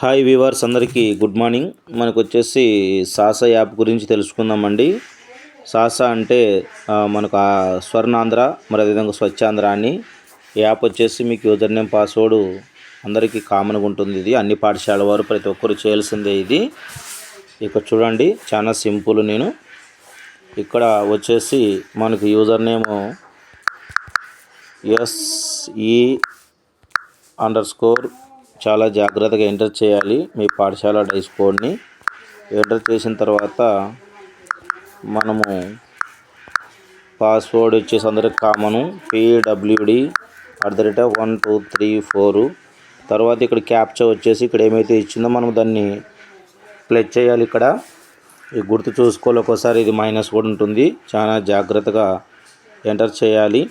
Hi viewers అందరికీ good morning. మనకు వచ్చేసి సాసా యాప్ గురించి తెలుసుకుందామండి. సాసా అంటే మనకు స్వర్ణాంధ్ర మరి అదేవిధంగా స్వచ్ఛాంధ్ర అని యాప్ వచ్చేసి మీకు యూజర్ నేమ్ పాస్వర్డ్ అందరికీ కామన్గా ఉంటుంది. ఇది అన్ని పాఠశాల వారు ప్రతి ఒక్కరు చేయాల్సిందే. ఇది ఇక్కడ చూడండి చాలా సింపుల్. నేను ఇక్కడ వచ్చేసి మనకు యూజర్ నేమ్ SE__ చాలా జాగ్రత్తగా ఎంటర్ చేయాలి. మీ పాఠశాల డైస్ కోడ్ని ఎంటర్ చేసిన తర్వాత మనము పాస్వర్డ్ వచ్చేసి అందరికి కామను PWD@123 తర్వాత ఇక్కడ క్యాప్చా వచ్చేసి ఇక్కడ ఏమైతే ఇచ్చిందో మనం దాన్ని ప్లే చేయాలి. ఇక్కడ ఈ గుర్తు చూసుకోవాలి. ఒకసారి ఇది మైనస్ కూడా ఉంటుంది. చాలా జాగ్రత్తగా ఎంటర్ చేయాలి.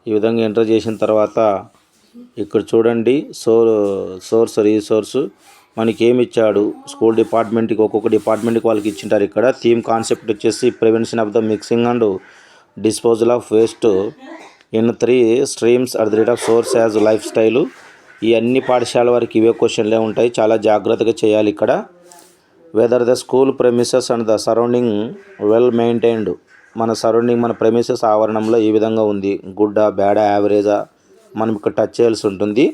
ఈ విధంగా ఎంటర్ చేసిన తర్వాత ఇక్కడ చూడండి సోర్స్ రీసోర్స్ మనకి ఏమి ఇచ్చాడు. స్కూల్ డిపార్ట్మెంట్కి ఒక్కొక్క డిపార్ట్మెంట్కి వాళ్ళకి ఇచ్చింటారు. ఇక్కడ థీమ్ కాన్సెప్ట్ వచ్చేసి prevention of the mixing and disposal of waste in 3 streams source as life style. ఈ అన్ని పాఠశాల వారికి ఇవే క్వశ్చన్లే ఉంటాయి. చాలా జాగ్రత్తగా చేయాలి. ఇక్కడ whether the school premises and the surrounding well maintained. మన సరౌండింగ్ మన ప్రెమిసెస్ ఆవరణంలో ఈ విధంగా ఉంది. గుడ్డా బ్యాడా యావరేజా మనం ఇక్కడ టచ్ చేయాల్సి ఉంటుంది.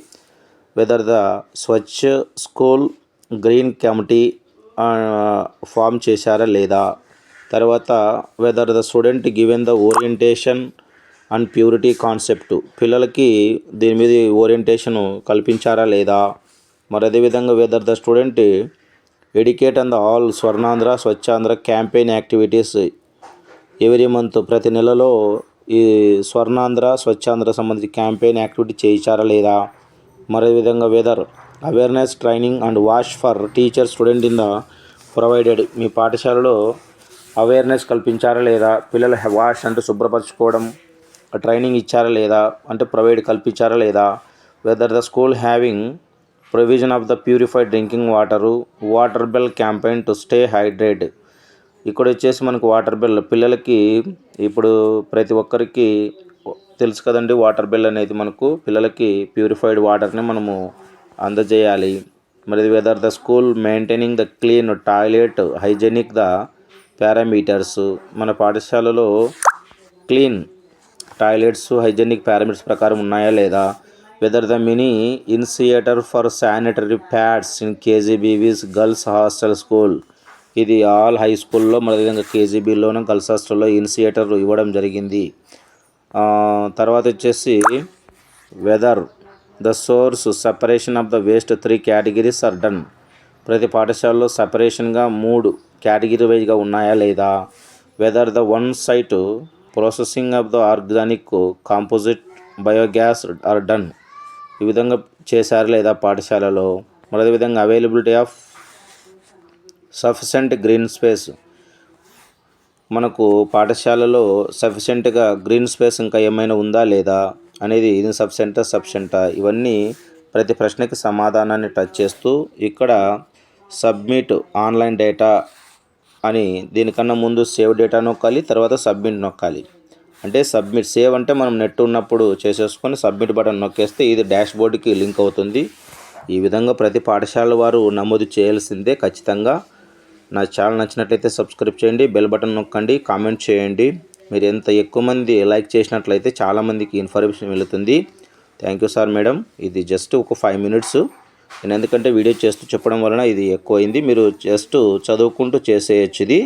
Whether the Swachh school green committee form చేశారా లేదా. తర్వాత whether the student given the orientation and purity concept. పిల్లలకి దీని మీద ఓరియంటేషన్ కల్పించారా లేదా. మరి అదేవిధంగా whether the student educate and all Swarnandhra Swachhandhra campaign activities every month ప్రతి నెలలో ఈ స్వర్ణాంధ్ర స్వచ్ఛాంధ్ర సంబంధించి క్యాంపెయిన్ యాక్టివిటీ చేయించారా లేదా. మరే విధంగా weather awareness training and wash for teacher student in the provided. మీ పాఠశాలలో అవేర్నెస్ కల్పించారా లేదా. పిల్లల వాష్ అంటే శుభ్రపరచుకోవడం ట్రైనింగ్ ఇచ్చారా లేదా అంటే ప్రొవైడ్ కల్పించారా లేదా. Whether the school having provision of the purified drinking water bell campaign to stay hydrate. ఇక్కడ వచ్చేసి మనకు వాటర్ బిల్ పిల్లలకి ఇప్పుడు ప్రతి ఒక్కరికి తెలుసు కదండి. వాటర్ బిల్ అనేది మనకు పిల్లలకి ప్యూరిఫైడ్ వాటర్ని మనము అందజేయాలి. మరి whether the school maintaining the clean toilet hygienic the parameters. మన పాఠశాలలో క్లీన్ టాయిలెట్స్ హైజెనిక్ పారామీటర్స్ ప్రకారం ఉన్నాయా లేదా. Whether the mini initiator for sanitary pads in KGBV's girls hostel school. ఇది ఆల్ హై స్కూల్లో మరి విధంగా KGBలోనే గర్ల్స్ హాస్టల్లో ఇనిషియేటర్ ఇవ్వడం జరిగింది. తర్వాత వచ్చేసి whether the source separation of the waste 3 categories are done. ప్రతి పాఠశాలలో సపరేషన్గా 3 కేటగిరీ వైజ్గా ఉన్నాయా లేదా. Whether the on site processing of the organic composite biogas are done. ఈ విధంగా చేశారా లేదా పాఠశాలలో. మరి అదేవిధంగా availability of sufficient green space. మనకు పాఠశాలలో సఫిషియెంట్గా గ్రీన్ స్పేస్ ఇంకా ఏమైనా ఉందా లేదా అనేది సఫిషియెంటా ఇవన్నీ ప్రతి ప్రశ్నకి సమాధానాన్ని టచ్ చేస్తూ ఇక్కడ సబ్మిట్ ఆన్లైన్ డేటా అని దీనికన్నా ముందు సేవ్ డేటా నొక్కాలి. తర్వాత సబ్మిట్ నొక్కాలి. అంటే సబ్మిట్ సేవ్ అంటే మనం నెట్ ఉన్నప్పుడు చేసేసుకొని సబ్మిట్ బటన్ నొక్కేస్తే ఇది డాష్ బోర్డ్కి లింక్ అవుతుంది. ఈ విధంగా ప్రతి పాఠశాల వారు నమోదు చేయాల్సిందే ఖచ్చితంగా. నా ఛానల్ నచ్చినట్లయితే సబ్స్క్రైబ్ చేయండి, బెల్ బటన్ నొక్కండి, కామెంట్ చేయండి. మీరు ఎంత ఎక్కువ మంది లైక్ చేసినట్లయితే చాలామందికి ఇన్ఫర్మేషన్ వెళుతుంది. Thank you sir madam. ఇది జస్ట్ ఒక 5 minutes నేను ఎందుకంటే వీడియో చేస్తూ చెప్పడం వలన ఇది ఎక్కువైంది. మీరు జస్ట్ చదువుకుంటూ చేసేయచ్చు. ఇది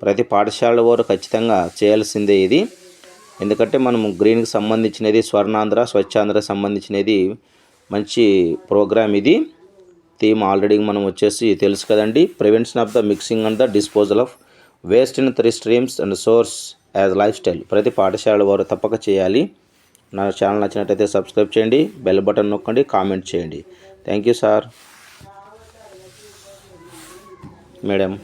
ప్రతి పాఠశాల వారు ఖచ్చితంగా చేయాల్సిందే ఇది. ఎందుకంటే మనం గ్రీన్కి సంబంధించినది స్వర్ణాంధ్ర స్వచ్ఛాంధ్ర సంబంధించినది మంచి ప్రోగ్రామ్. ఇది థీమ్ ఆల్రెడీ మనం వచ్చేసి తెలుసు కదండి. Prevention of the mixing and the disposal of waste in 3 streams and source as life style. ప్రతి పాఠశాల వారు తప్పక చేయాలి. నా ఛానల్ నచ్చినట్టయితే సబ్స్క్రైబ్ చేయండి, బెల్ బటన్ నొక్కండి, కామెంట్ చేయండి. Thank you sir madam.